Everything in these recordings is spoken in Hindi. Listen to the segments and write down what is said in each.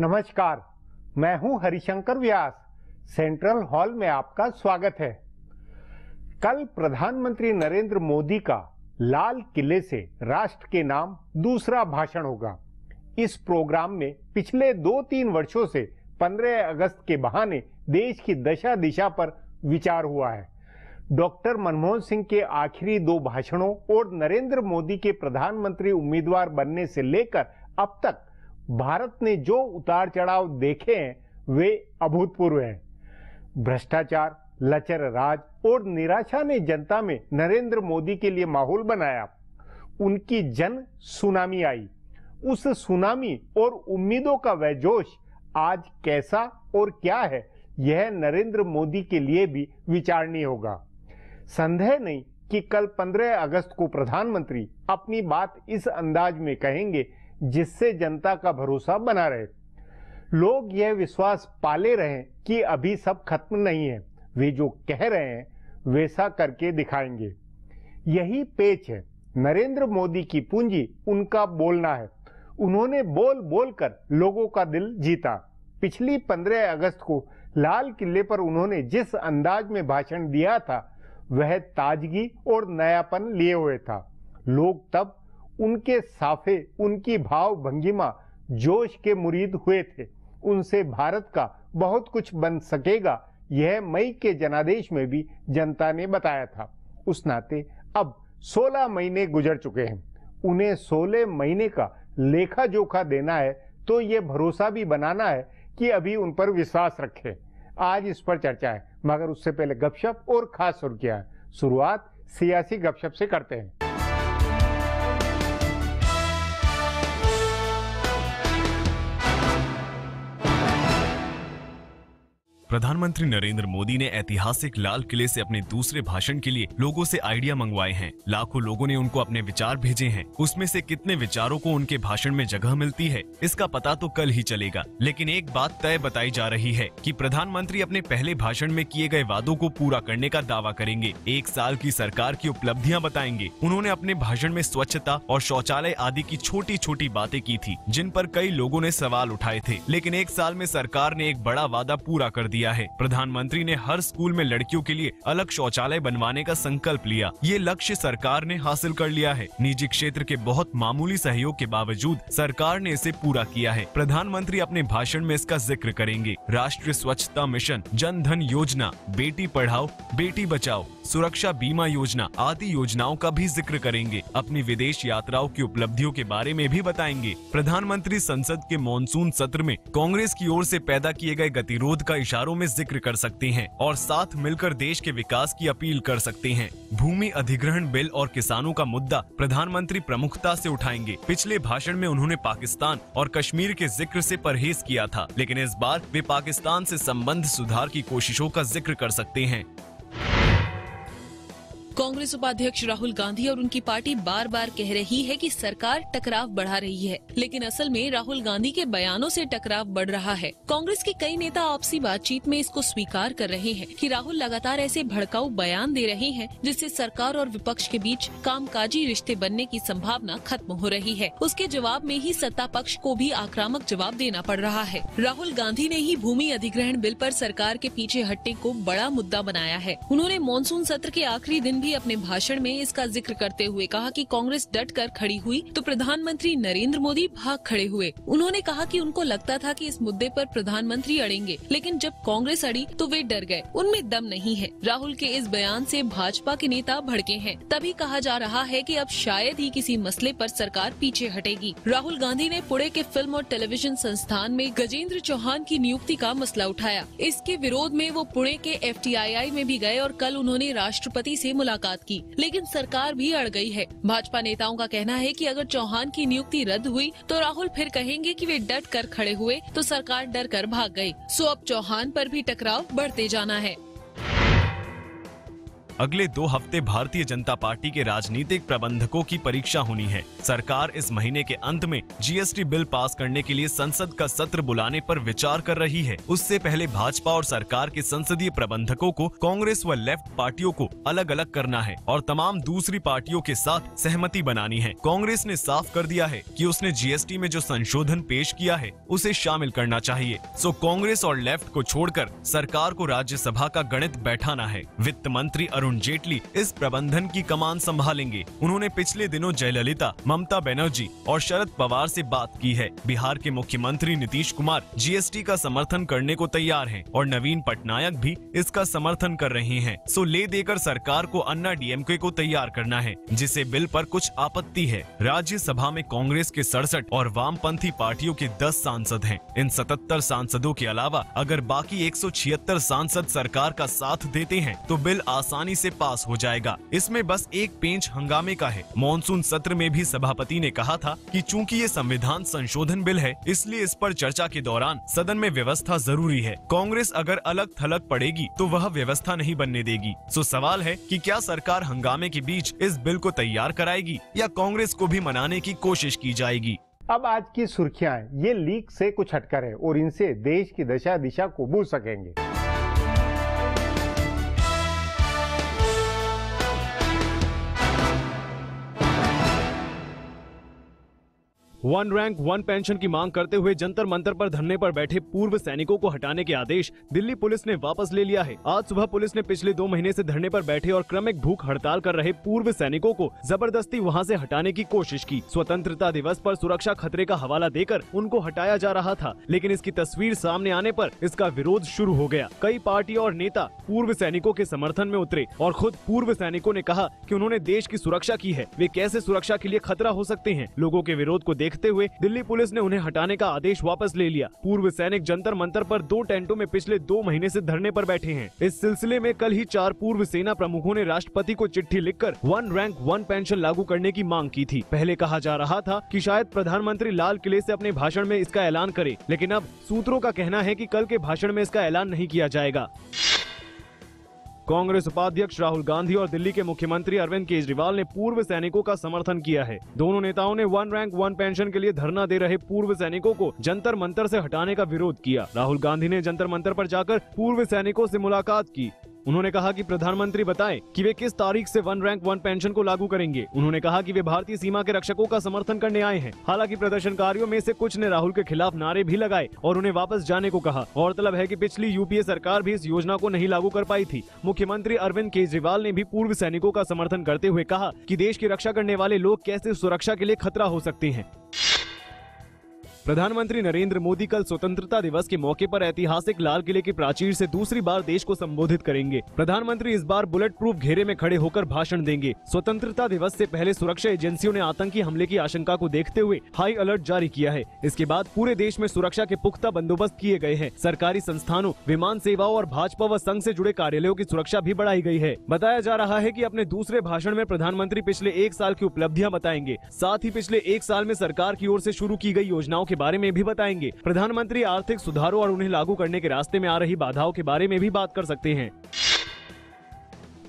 नमस्कार, मैं हूं हरिशंकर व्यास। सेंट्रल हॉल में आपका स्वागत है। कल प्रधानमंत्री नरेंद्र मोदी का लाल किले से राष्ट्र के नाम दूसरा भाषण होगा। इस प्रोग्राम में पिछले 2-3 वर्षों से 15 अगस्त के बहाने देश की दशा दिशा पर विचार हुआ है। डॉक्टर मनमोहन सिंह के आखिरी 2 भाषणों और नरेंद्र मोदी के प्रधानमंत्री उम्मीदवार बनने से लेकर अब तक भारत ने जो उतार चढ़ाव देखे हैं वे अभूतपूर्व हैं। भ्रष्टाचार, लचर राज और निराशा ने जनता में नरेंद्र मोदी के लिए माहौल बनाया। उनकी जन सुनामी आई। उस सुनामी और उम्मीदों का वह जोश आज कैसा और क्या है, यह नरेंद्र मोदी के लिए भी विचारणीय होगा। संदेह नहीं कि कल 15 अगस्त को प्रधानमंत्री अपनी बात इस अंदाज में कहेंगे जिससे जनता का भरोसा बना रहे। लोग यह विश्वास पाले रहें कि अभी सब खत्म नहीं है। वे जो कह रहे हैं वैसा करके दिखाएंगे। यही पेच है। नरेंद्र मोदी की पूंजी उनका बोलना है। उन्होंने बोल बोल कर लोगों का दिल जीता। पिछली 15 अगस्त को लाल किले पर उन्होंने जिस अंदाज में भाषण दिया था वह ताजगी और नयापन लिए हुए था। लोग तब उनके साफे, उनकी भाव भंगिमा, जोश के मुरीद हुए थे। उनसे भारत का बहुत कुछ बन सकेगा, यह मई के जनादेश में भी जनता ने बताया था। उस नाते अब 16 महीने गुजर चुके हैं। उन्हें 16 महीने का लेखा जोखा देना है तो ये भरोसा भी बनाना है कि अभी उन पर विश्वास रखें। आज इस पर चर्चा है, मगर उससे पहले गपशप और खास सुर्खियां हैं। शुरुआत सियासी गपशप से करते हैं। प्रधानमंत्री नरेंद्र मोदी ने ऐतिहासिक लाल किले से अपने दूसरे भाषण के लिए लोगों से आइडिया मंगवाए हैं। लाखों लोगों ने उनको अपने विचार भेजे हैं। उसमें से कितने विचारों को उनके भाषण में जगह मिलती है, इसका पता तो कल ही चलेगा। लेकिन एक बात तय बताई जा रही है कि प्रधानमंत्री अपने पहले भाषण में किए गए वादों को पूरा करने का दावा करेंगे। 1 साल की सरकार की उपलब्धियां बताएंगे। उन्होंने अपने भाषण में स्वच्छता और शौचालय आदि की छोटी छोटी बातें की थी, जिन पर कई लोगों ने सवाल उठाए थे। लेकिन 1 साल में सरकार ने एक बड़ा वादा पूरा कर दिया है। प्रधानमंत्री ने हर स्कूल में लड़कियों के लिए अलग शौचालय बनवाने का संकल्प लिया। ये लक्ष्य सरकार ने हासिल कर लिया है। निजी क्षेत्र के बहुत मामूली सहयोग के बावजूद सरकार ने इसे पूरा किया है। प्रधानमंत्री अपने भाषण में इसका जिक्र करेंगे। राष्ट्रीय स्वच्छता मिशन, जन धन योजना, बेटी पढ़ाओ बेटी बचाओ, सुरक्षा बीमा योजना आदि योजनाओं का भी जिक्र करेंगे। अपनी विदेश यात्राओं की उपलब्धियों के बारे में भी बताएंगे। प्रधानमंत्री संसद के मॉनसून सत्र में कांग्रेस की ओर से पैदा किए गए गतिरोध का इशारों में जिक्र कर सकते हैं और साथ मिलकर देश के विकास की अपील कर सकते हैं। भूमि अधिग्रहण बिल और किसानों का मुद्दा प्रधानमंत्री प्रमुखता से उठाएंगे। पिछले भाषण में उन्होंने पाकिस्तान और कश्मीर के जिक्र से परहेज किया था, लेकिन इस बार वे पाकिस्तान से संबंध सुधार की कोशिशों का जिक्र कर सकते हैं। कांग्रेस उपाध्यक्ष राहुल गांधी और उनकी पार्टी बार बार कह रही है कि सरकार टकराव बढ़ा रही है, लेकिन असल में राहुल गांधी के बयानों से टकराव बढ़ रहा है। कांग्रेस के कई नेता आपसी बातचीत में इसको स्वीकार कर रहे हैं कि राहुल लगातार ऐसे भड़काऊ बयान दे रहे हैं जिससे सरकार और विपक्ष के बीच कामकाजी रिश्ते बनने की संभावना खत्म हो रही है। उसके जवाब में ही सत्ता पक्ष को भी आक्रामक जवाब देना पड़ रहा है। राहुल गांधी ने ही भूमि अधिग्रहण बिल पर सरकार के पीछे हटने को बड़ा मुद्दा बनाया है। उन्होंने मानसून सत्र के आखिरी दिन भी अपने भाषण में इसका जिक्र करते हुए कहा कि कांग्रेस डट कर खड़ी हुई तो प्रधानमंत्री नरेंद्र मोदी भाग खड़े हुए। उन्होंने कहा कि उनको लगता था कि इस मुद्दे पर प्रधानमंत्री अड़ेंगे, लेकिन जब कांग्रेस अड़ी तो वे डर गए। उनमें दम नहीं है। राहुल के इस बयान से भाजपा के नेता भड़के हैं। तभी कहा जा रहा है कि अब शायद ही किसी मसले पर सरकार पीछे हटेगी। राहुल गांधी ने पुणे के फिल्म और टेलीविजन संस्थान में गजेंद्र चौहान की नियुक्ति का मसला उठाया। इसके विरोध में वो पुणे के FTII में भी गए और कल उन्होंने राष्ट्रपति से मुलाकात की, लेकिन सरकार भी अड़ गई है। भाजपा नेताओं का कहना है कि अगर चौहान की नियुक्ति रद्द हुई तो राहुल फिर कहेंगे कि वे डट कर खड़े हुए तो सरकार डर कर भाग गई। सो अब चौहान पर भी टकराव बढ़ते जाना है। अगले 2 हफ्ते भारतीय जनता पार्टी के राजनीतिक प्रबंधकों की परीक्षा होनी है। सरकार इस महीने के अंत में जीएसटी बिल पास करने के लिए संसद का सत्र बुलाने पर विचार कर रही है। उससे पहले भाजपा और सरकार के संसदीय प्रबंधकों को कांग्रेस व लेफ्ट पार्टियों को अलग अलग करना है और तमाम दूसरी पार्टियों के साथ सहमति बनानी है। कांग्रेस ने साफ कर दिया है कि उसने जीएसटी में जो संशोधन पेश किया है उसे शामिल करना चाहिए। सो कांग्रेस और लेफ्ट को छोड़कर सरकार को राज्यसभा का गणित बैठाना है। वित्त मंत्री अरुण जेटली इस प्रबंधन की कमान संभालेंगे। उन्होंने पिछले दिनों जयललिता, ममता बनर्जी और शरद पवार से बात की है। बिहार के मुख्यमंत्री नीतीश कुमार जीएसटी का समर्थन करने को तैयार हैं और नवीन पटनायक भी इसका समर्थन कर रहे हैं। सो ले देकर सरकार को अन्ना डीएमके को तैयार करना है, जिसे बिल पर कुछ आपत्ति है। राज्यसभा में कांग्रेस के 67 और वामपंथी पार्टियों के 10 सांसद हैं। इन 77 सांसदों के अलावा अगर बाकी 176 सांसद सरकार का साथ देते हैं तो बिल आसानी से पास हो जाएगा। इसमें बस एक पेंच हंगामे का है। मॉनसून सत्र में भी सभापति ने कहा था कि चूंकि ये संविधान संशोधन बिल है, इसलिए इस पर चर्चा के दौरान सदन में व्यवस्था जरूरी है। कांग्रेस अगर अलग थलग पड़ेगी तो वह व्यवस्था नहीं बनने देगी। सो सवाल है कि क्या सरकार हंगामे के बीच इस बिल को तैयार कराएगी या कांग्रेस को भी मनाने की कोशिश की जाएगी। अब आज की सुर्खियां ये लीक से कुछ हटकर है और इनसे देश की दशा दिशा को बूझ सकेंगे। वन रैंक वन पेंशन की मांग करते हुए जंतर मंतर पर धरने पर बैठे पूर्व सैनिकों को हटाने के आदेश दिल्ली पुलिस ने वापस ले लिया है। आज सुबह पुलिस ने पिछले 2 महीने से धरने पर बैठे और क्रमिक भूख हड़ताल कर रहे पूर्व सैनिकों को जबरदस्ती वहां से हटाने की कोशिश की। स्वतंत्रता दिवस पर सुरक्षा खतरे का हवाला देकर उनको हटाया जा रहा था, लेकिन इसकी तस्वीर सामने आने पर इसका विरोध शुरू हो गया। कई पार्टी और नेता पूर्व सैनिकों के समर्थन में उतरे और खुद पूर्व सैनिकों ने कहा कि उन्होंने देश की सुरक्षा की है, वे कैसे सुरक्षा के लिए खतरा हो सकते हैं। लोगों के विरोध को देखते हुए दिल्ली पुलिस ने उन्हें हटाने का आदेश वापस ले लिया। पूर्व सैनिक जंतर मंतर पर 2 टेंटों में पिछले 2 महीने से धरने पर बैठे हैं। इस सिलसिले में कल ही 4 पूर्व सेना प्रमुखों ने राष्ट्रपति को चिट्ठी लिखकर वन रैंक वन पेंशन लागू करने की मांग की थी। पहले कहा जा रहा था कि शायद प्रधानमंत्री लाल किले से अपने भाषण में इसका ऐलान करे, लेकिन अब सूत्रों का कहना है कि कल के भाषण में इसका ऐलान नहीं किया जाएगा। कांग्रेस उपाध्यक्ष राहुल गांधी और दिल्ली के मुख्यमंत्री अरविंद केजरीवाल ने पूर्व सैनिकों का समर्थन किया है। दोनों नेताओं ने वन रैंक वन पेंशन के लिए धरना दे रहे पूर्व सैनिकों को जंतर मंतर से हटाने का विरोध किया। राहुल गांधी ने जंतर मंतर पर जाकर पूर्व सैनिकों से मुलाकात की। उन्होंने कहा कि प्रधानमंत्री बताएं कि वे किस तारीख से वन रैंक वन पेंशन को लागू करेंगे। उन्होंने कहा कि वे भारतीय सीमा के रक्षकों का समर्थन करने आए हैं। हालांकि प्रदर्शनकारियों में से कुछ ने राहुल के खिलाफ नारे भी लगाए और उन्हें वापस जाने को कहा। गौरतलब है कि पिछली यूपीए सरकार भी इस योजना को नहीं लागू कर पाई थी। मुख्यमंत्री अरविंद केजरीवाल ने भी पूर्व सैनिकों का समर्थन करते हुए कहा कि देश की रक्षा करने वाले लोग कैसे सुरक्षा के लिए खतरा हो सकते हैं। प्रधानमंत्री नरेंद्र मोदी कल स्वतंत्रता दिवस के मौके पर ऐतिहासिक लाल किले की प्राचीर से दूसरी बार देश को संबोधित करेंगे। प्रधानमंत्री इस बार बुलेट प्रूफ घेरे में खड़े होकर भाषण देंगे। स्वतंत्रता दिवस से पहले सुरक्षा एजेंसियों ने आतंकी हमले की आशंका को देखते हुए हाई अलर्ट जारी किया है। इसके बाद पूरे देश में सुरक्षा के पुख्ता बंदोबस्त किए गए हैं। सरकारी संस्थानों, विमान सेवाओं और भाजपा व संघ से जुड़े कार्यालयों की सुरक्षा भी बढ़ाई गई है। बताया जा रहा है कि अपने दूसरे भाषण में प्रधानमंत्री पिछले 1 साल की उपलब्धियां बताएंगे। साथ ही पिछले 1 साल में सरकार की ओर से शुरू की गई योजनाओं के बारे में भी बताएंगे। प्रधानमंत्री आर्थिक सुधारों और उन्हें लागू करने के रास्ते में आ रही बाधाओं के बारे में भी बात कर सकते हैं।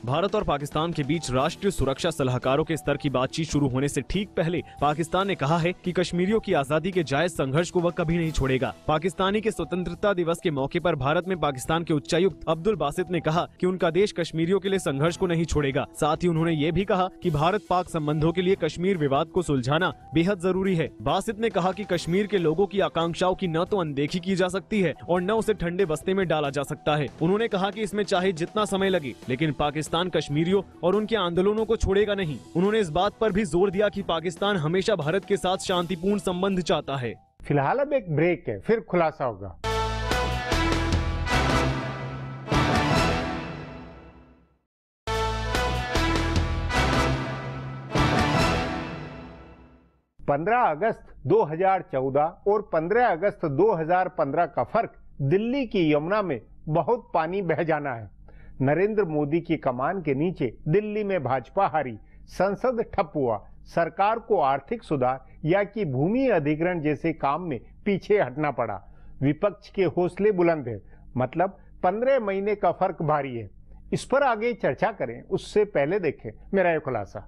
भारत और पाकिस्तान के बीच राष्ट्रीय सुरक्षा सलाहकारों के स्तर की बातचीत शुरू होने से ठीक पहले पाकिस्तान ने कहा है कि कश्मीरियों की आजादी के जायज संघर्ष को वह कभी नहीं छोड़ेगा। पाकिस्तानी के स्वतंत्रता दिवस के मौके पर भारत में पाकिस्तान के उच्चायुक्त अब्दुल बासित ने कहा कि उनका देश कश्मीरियों के लिए संघर्ष को नहीं छोड़ेगा। साथ ही उन्होंने ये भी कहा कि भारत पाक संबंधों के लिए कश्मीर विवाद को सुलझाना बेहद जरूरी है। बासित ने कहा कि कश्मीर के लोगों की आकांक्षाओं की न तो अनदेखी की जा सकती है और न उसे ठंडे बस्ते में डाला जा सकता है। उन्होंने कहा कि इसमें चाहे जितना समय लगे, लेकिन पाकिस्तान कश्मीरियों और उनके आंदोलनों को छोड़ेगा नहीं। उन्होंने इस बात पर भी जोर दिया कि पाकिस्तान हमेशा भारत के साथ शांतिपूर्ण संबंध चाहता है। फिलहाल अब एक ब्रेक है, फिर खुलासा होगा। अगस्त 2014 और 15 अगस्त 2015 का फर्क दिल्ली की यमुना में बहुत पानी बह जाना है। नरेंद्र मोदी की कमान के नीचे दिल्ली में भाजपा हारी, संसद ठप हुआ, सरकार को आर्थिक सुधार या कि भूमि अधिग्रहण जैसे काम में पीछे हटना पड़ा। विपक्ष के हौसले बुलंद है, मतलब 15 महीने का फर्क भारी है। इस पर आगे चर्चा करें उससे पहले देखें मेरा ये खुलासा।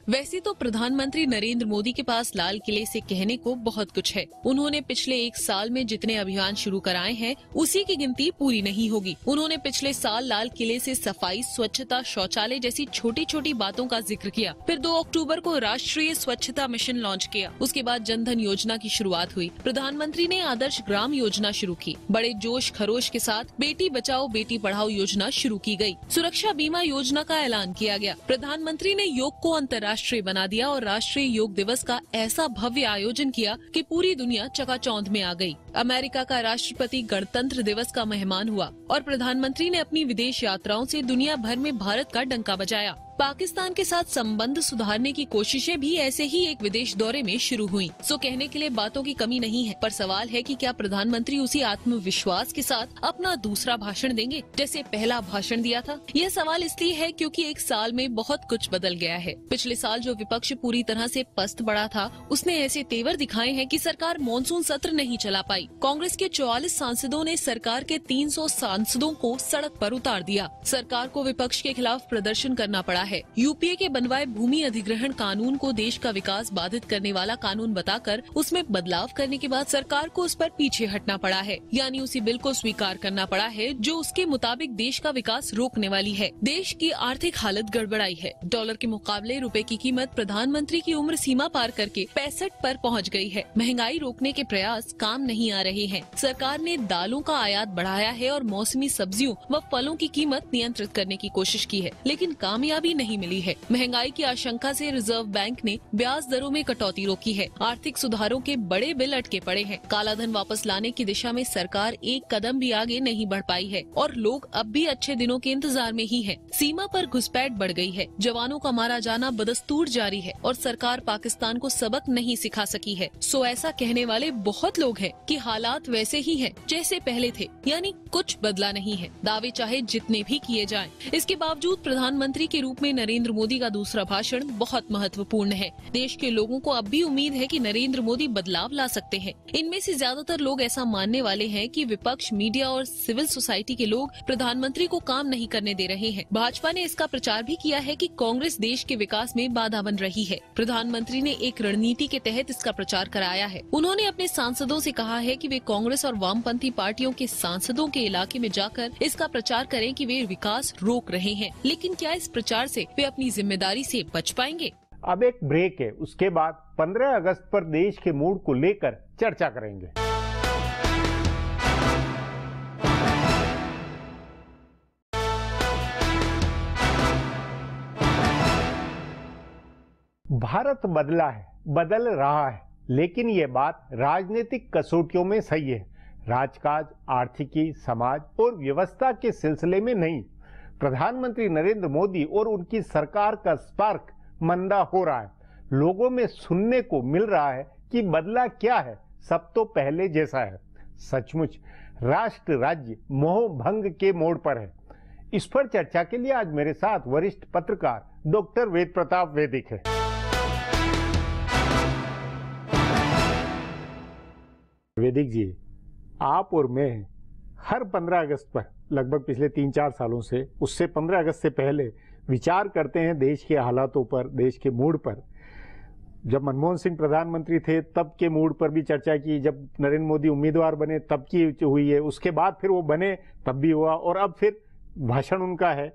वैसे तो प्रधानमंत्री नरेंद्र मोदी के पास लाल किले से कहने को बहुत कुछ है। उन्होंने पिछले 1 साल में जितने अभियान शुरू कराए हैं उसी की गिनती पूरी नहीं होगी। उन्होंने पिछले साल लाल किले से सफाई, स्वच्छता, शौचालय जैसी छोटी छोटी बातों का जिक्र किया। फिर 2 अक्टूबर को राष्ट्रीय स्वच्छता मिशन लॉन्च किया। उसके बाद जनधन योजना की शुरुआत हुई। प्रधानमंत्री ने आदर्श ग्राम योजना शुरू की। बड़े जोश खरोश के साथ बेटी बचाओ बेटी पढ़ाओ योजना शुरू की गई। सुरक्षा बीमा योजना का ऐलान किया गया। प्रधानमंत्री ने योग को अंतर्राष्ट्रीय बना दिया और राष्ट्रीय योग दिवस का ऐसा भव्य आयोजन किया कि पूरी दुनिया चकाचौंध में आ गई। अमेरिका का राष्ट्रपति गणतंत्र दिवस का मेहमान हुआ और प्रधानमंत्री ने अपनी विदेश यात्राओं से दुनिया भर में भारत का डंका बजाया। पाकिस्तान के साथ संबंध सुधारने की कोशिशें भी ऐसे ही एक विदेश दौरे में शुरू हुई। सो कहने के लिए बातों की कमी नहीं है, पर सवाल है कि क्या प्रधानमंत्री उसी आत्मविश्वास के साथ अपना दूसरा भाषण देंगे जैसे पहला भाषण दिया था। यह सवाल इसलिए है क्योंकि 1 साल में बहुत कुछ बदल गया है। पिछले साल जो विपक्ष पूरी तरह से पस्त पड़ा था, उसने ऐसे तेवर दिखाए हैं कि सरकार मॉनसून सत्र नहीं चला पाई। कांग्रेस के 44 सांसदों ने सरकार के 300 सांसदों को सड़क पर उतार दिया। सरकार को विपक्ष के खिलाफ प्रदर्शन करना पड़ा है। यूपीए के बनवाए भूमि अधिग्रहण कानून को देश का विकास बाधित करने वाला कानून बताकर उसमें बदलाव करने के बाद सरकार को उस पर पीछे हटना पड़ा है, यानी उसी बिल को स्वीकार करना पड़ा है जो उसके मुताबिक देश का विकास रोकने वाली है। देश की आर्थिक हालत गड़बड़ाई है। डॉलर के मुकाबले रुपए की कीमत प्रधानमंत्री की उम्र सीमा पार करके 65 पर पहुंच गई है। महंगाई रोकने के प्रयास काम नहीं आ रहे हैं। सरकार ने दालों का आयात बढ़ाया है और मौसमी सब्जियों व फलों की कीमत नियंत्रित करने की कोशिश की है, लेकिन कामयाबी नहीं मिली है। महंगाई की आशंका से रिजर्व बैंक ने ब्याज दरों में कटौती रोकी है। आर्थिक सुधारों के बड़े बिल अटके पड़े हैं। काला धन वापस लाने की दिशा में सरकार एक कदम भी आगे नहीं बढ़ पाई है और लोग अब भी अच्छे दिनों के इंतजार में ही हैं। सीमा पर घुसपैठ बढ़ गई है। जवानों का मारा जाना बदस्तूर जारी है और सरकार पाकिस्तान को सबक नहीं सिखा सकी है। सो ऐसा कहने वाले बहुत लोग हैं कि हालात वैसे ही हैं जैसे पहले थे, यानी कुछ बदला नहीं है। दावे चाहे जितने भी किए जाएं। इसके बावजूद प्रधानमंत्री के रूप में नरेंद्र मोदी का दूसरा भाषण बहुत महत्वपूर्ण है। देश के लोगों को अब भी उम्मीद है कि नरेंद्र मोदी बदलाव ला सकते हैं। इनमें से ज्यादातर लोग ऐसा मानने वाले हैं कि विपक्ष, मीडिया और सिविल सोसाइटी के लोग प्रधानमंत्री को काम नहीं करने दे रहे हैं। भाजपा ने इसका प्रचार भी किया है कि कांग्रेस देश के विकास में बाधा बन रही है। प्रधानमंत्री ने एक रणनीति के तहत इसका प्रचार कराया है। उन्होंने अपने सांसदों से कहा है कि वे कांग्रेस और वामपंथी पार्टियों के सांसदों के इलाके में जाकर इसका प्रचार करें कि वे विकास रोक रहे हैं। लेकिन क्या इस प्रचार से वे अपनी जिम्मेदारी से बच पाएंगे? अब एक ब्रेक है, उसके बाद 15 अगस्त पर देश के मूड को लेकर चर्चा करेंगे। भारत बदला है, बदल रहा है, लेकिन ये बात राजनीतिक कसौटियों में सही है। राजकाज, आर्थिकी, समाज और व्यवस्था के सिलसिले में नहीं। प्रधानमंत्री नरेंद्र मोदी और उनकी सरकार का स्पार्क मंदा हो रहा है। लोगों में सुनने को मिल रहा है कि बदला क्या है, सब तो पहले जैसा है। सचमुच राष्ट्र राज्य मोह भंग के मोड़ पर है। इस पर चर्चा के लिए आज मेरे साथ वरिष्ठ पत्रकार डॉक्टर वेद प्रताप वैदिक है। वैदिक जी, आप और मैं हर 15 अगस्त पर लगभग पिछले 3-4 सालों से, उससे 15 अगस्त से पहले विचार करते हैं देश के हालातों पर, देश के मूड पर। जब मनमोहन सिंह प्रधानमंत्री थे तब के मूड पर भी चर्चा की, जब नरेंद्र मोदी उम्मीदवार बने तब की हुई है, उसके बाद फिर वो बने तब भी हुआ, और अब फिर भाषण उनका है।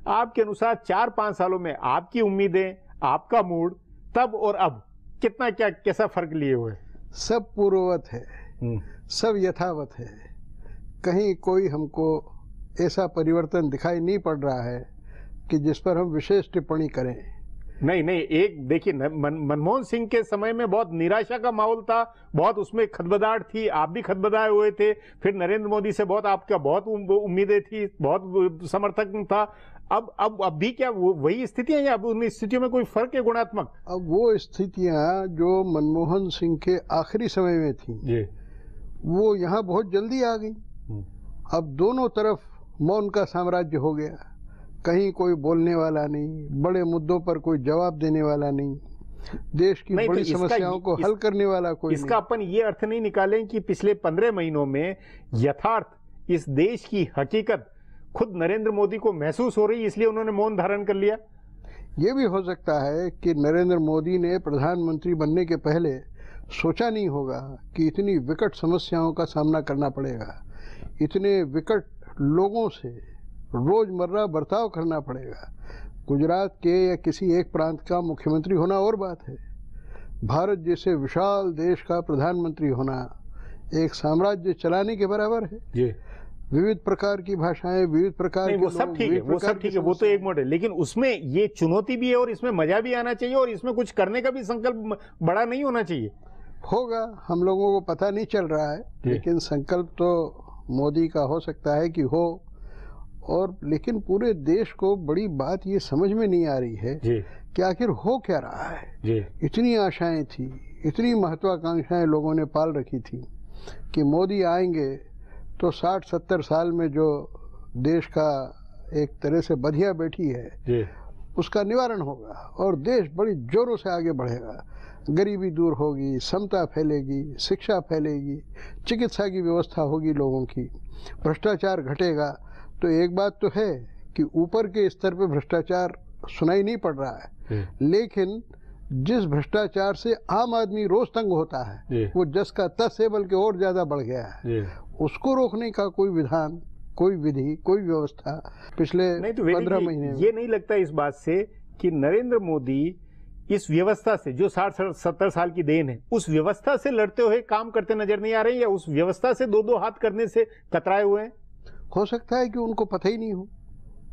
आपके अनुसार 4-5 सालों में आपकी उम्मीदें, आपका मूड तब और अब कितना क्या कैसा फर्क लिए हुए? सब पूर्ववत है, सब यथावत है। कहीं कोई हमको ऐसा परिवर्तन दिखाई नहीं पड़ रहा है कि जिस पर हम विशेष टिप्पणी करें। नहीं, एक देखिए, मनमोहन सिंह के समय में बहुत निराशा का माहौल था, बहुत उसमें खदबदाहट थी, आप भी खदबदाए हुए थे। फिर नरेंद्र मोदी से बहुत आपका बहुत उम्मीदें थी, बहुत समर्थक था। अब भी क्या वही स्थितियां, या अब उन स्थितियों में कोई फर्क है गुणात्मक? अब वो स्थितियां जो मनमोहन सिंह के आखिरी समय में थी जी, वो यहाँ बहुत जल्दी आ गई। अब दोनों तरफ मौन का साम्राज्य हो गया। कहीं कोई बोलने वाला नहीं, बड़े मुद्दों पर कोई जवाब देने वाला नहीं। देश की नहीं, बड़ी तो समस्याओं को हल करने वाला कोई इसका अपन ये अर्थ नहीं निकालें कि पिछले 15 महीनों में यथार्थ इस देश की हकीकत खुद नरेंद्र मोदी को महसूस हो रही, इसलिए उन्होंने मौन धारण कर लिया। ये भी हो सकता है कि नरेंद्र मोदी ने प्रधानमंत्री बनने के पहले सोचा नहीं होगा कि इतनी विकट समस्याओं का सामना करना पड़ेगा, इतने विकट लोगों से रोजमर्रा बर्ताव करना पड़ेगा। गुजरात के या किसी एक प्रांत का मुख्यमंत्री होना और बात है, भारत जैसे विशाल देश का प्रधानमंत्री होना एक साम्राज्य चलाने के बराबर है। जी। विविध प्रकार की भाषाएं, विविध प्रकार के वो सब ठीक है, वो सब ठीक है, वो तो एक मॉडल, लेकिन उसमें ये चुनौती भी है और इसमें मजा भी आना चाहिए और इसमें कुछ करने का भी संकल्प बड़ा नहीं होना चाहिए। होगा, हम लोगों को पता नहीं चल रहा है, लेकिन संकल्प तो मोदी का हो सकता है कि हो। और लेकिन पूरे देश को बड़ी बात ये समझ में नहीं आ रही है कि आखिर हो क्या रहा है। इतनी आशाएं थी, इतनी महत्वाकांक्षाएं लोगों ने पाल रखी थी कि मोदी आएंगे तो 60-70 साल में जो देश का एक तरह से बधिया बैठी है उसका निवारण होगा और देश बड़ी जोरों से आगे बढ़ेगा। गरीबी दूर होगी, समता फैलेगी, शिक्षा फैलेगी, चिकित्सा की व्यवस्था होगी लोगों की, भ्रष्टाचार घटेगा। तो एक बात तो है कि ऊपर के स्तर पे भ्रष्टाचार सुनाई नहीं पड़ रहा है, लेकिन जिस भ्रष्टाचार से आम आदमी रोज तंग होता है वो जस का तस है, बल्कि और ज्यादा बढ़ गया है। उसको रोकने का कोई विधान, कोई विधि, कोई व्यवस्था पिछले 15 महीने में ये नहीं लगता इस बात से कि नरेंद्र मोदी इस व्यवस्था से जो 60-70 साल की देन है उस व्यवस्था से लड़ते हुए काम करते नजर नहीं आ रहे, या उस व्यवस्था से दो हाथ करने से कतराए हुए हैं? हो सकता है कि उनको पता ही नहीं हो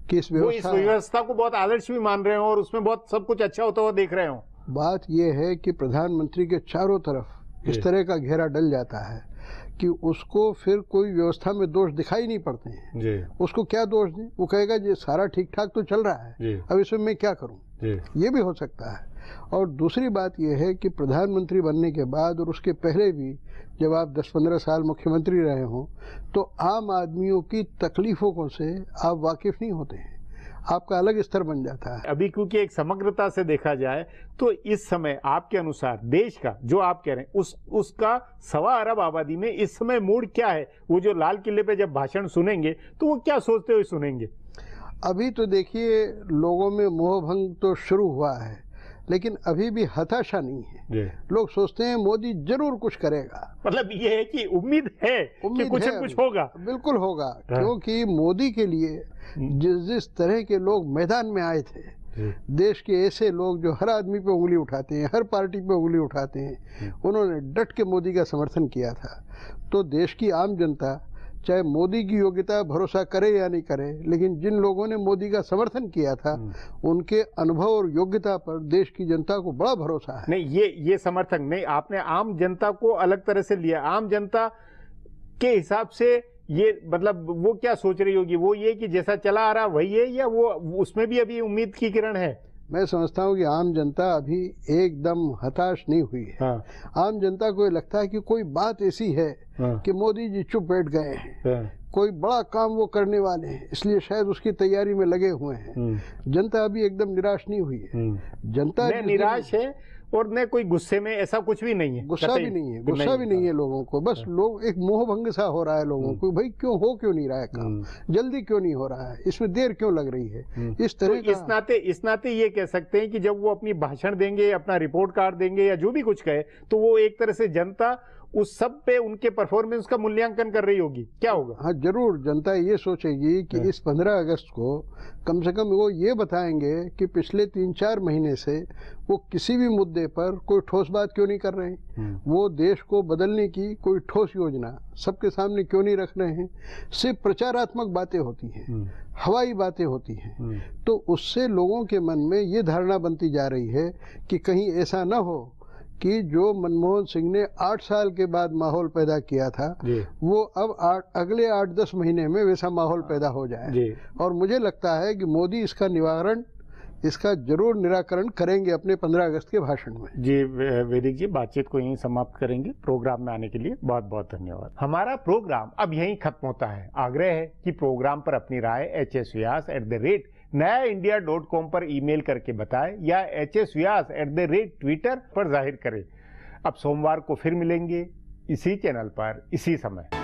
कि इस व्यवस्था को बहुत आदर्श भी मान रहे हो और उसमें बहुत सब कुछ अच्छा होता हुआ देख रहे हो। बात यह है कि प्रधानमंत्री के चारों तरफ इस तरह का घेरा डल जाता है कि उसको फिर कोई व्यवस्था में दोष दिखाई नहीं पड़ते हैं। उसको क्या दोष दें? वो कहेगा ये सारा ठीक ठाक तो चल रहा है, अब इसमें मैं क्या करूं? ये भी हो सकता है। और दूसरी बात यह है कि प्रधानमंत्री बनने के बाद और उसके पहले भी जब आप 10-15 साल मुख्यमंत्री रहे हों तो आम आदमियों की तकलीफों से आप वाकिफ नहीं होते हैं, आपका अलग स्तर बन जाता है। अभी क्योंकि एक समग्रता से देखा जाए तो इस समय आपके अनुसार देश का जो आप कह रहे हैं उसका 1.25 अरब आबादी में इस समय मूड क्या है? वो जो लाल किले पे जब भाषण सुनेंगे तो वो क्या सोचते हुए सुनेंगे? अभी तो देखिए लोगों में मोहभंग तो शुरू हुआ है, लेकिन अभी भी हताशा नहीं है। लोग सोचते हैं मोदी जरूर कुछ करेगा। मतलब ये है कि उम्मीद है कि कुछ होगा। बिल्कुल होगा, क्योंकि मोदी के लिए जिस तरह के लोग मैदान में आए थे, देश के ऐसे लोग जो हर आदमी पे उंगली उठाते हैं, हर पार्टी पे उंगली उठाते हैं, उन्होंने डट के मोदी का समर्थन किया था। तो देश की आम जनता चाहे मोदी की योग्यता भरोसा करे या नहीं करे, लेकिन जिन लोगों ने मोदी का समर्थन किया था उनके अनुभव और योग्यता पर देश की जनता को बड़ा भरोसा है। नहीं, ये समर्थन नहीं, आपने आम जनता को अलग तरह से लिया। आम जनता के हिसाब से ये मतलब वो क्या सोच रही होगी? वो ये कि जैसा चला आ रहा वही है, या वो उसमें भी अभी उम्मीद की किरण है? मैं समझता हूँ कि आम जनता अभी एकदम हताश नहीं हुई है। आम जनता को लगता है कि कोई बात ऐसी है कि मोदी जी चुप बैठ गए हैं, कोई बड़ा काम वो करने वाले हैं, इसलिए शायद उसकी तैयारी में लगे हुए हैं। जनता अभी एकदम निराश नहीं हुई है। जनता निराश है और न कोई गुस्से में, ऐसा कुछ भी नहीं है। गुस्सा भी नहीं है, गुस्सा भी नहीं है लोगों को। बस लोग एक मोहभंग सा हो रहा है लोगों को, भाई क्यों नहीं रहा है काम, जल्दी क्यों नहीं हो रहा है, इसमें देर क्यों लग रही है, इस तरह तो इस नाते ये कह सकते हैं कि जब वो अपनी भाषण देंगे, अपना रिपोर्ट कार्ड देंगे या जो भी कुछ कहे, तो वो एक तरह से जनता उस सब पे उनके परफॉर्मेंस का मूल्यांकन कर रही होगी। क्या होगा? हाँ जरूर, जनता ये सोचेगी कि इस 15 अगस्त को कम से कम वो ये बताएंगे कि पिछले 3-4 महीने से वो किसी भी मुद्दे पर कोई ठोस बात क्यों नहीं कर रहे हैं, वो देश को बदलने की कोई ठोस योजना सबके सामने क्यों नहीं रख रहे हैं। सिर्फ प्रचारात्मक बातें होती हैं, हवाई बातें होती हैं, तो उससे लोगों के मन में ये धारणा बनती जा रही है कि कहीं ऐसा न हो कि जो मनमोहन सिंह ने 8 साल के बाद माहौल पैदा किया था वो अब अगले 8-10 महीने में वैसा माहौल पैदा हो जाए। और मुझे लगता है कि मोदी इसका जरूर निराकरण करेंगे अपने 15 अगस्त के भाषण में। जी वैदिक जी, बातचीत को यहीं समाप्त करेंगे। प्रोग्राम में आने के लिए बहुत बहुत धन्यवाद। हमारा प्रोग्राम अब यहीं खत्म होता है। आग्रह है कि प्रोग्राम पर अपनी राय HS Vyas nayaindia.com पर ईमेल करके बताएं या hsvyas@twitter पर जाहिर करें। अब सोमवार को फिर मिलेंगे इसी चैनल पर इसी समय।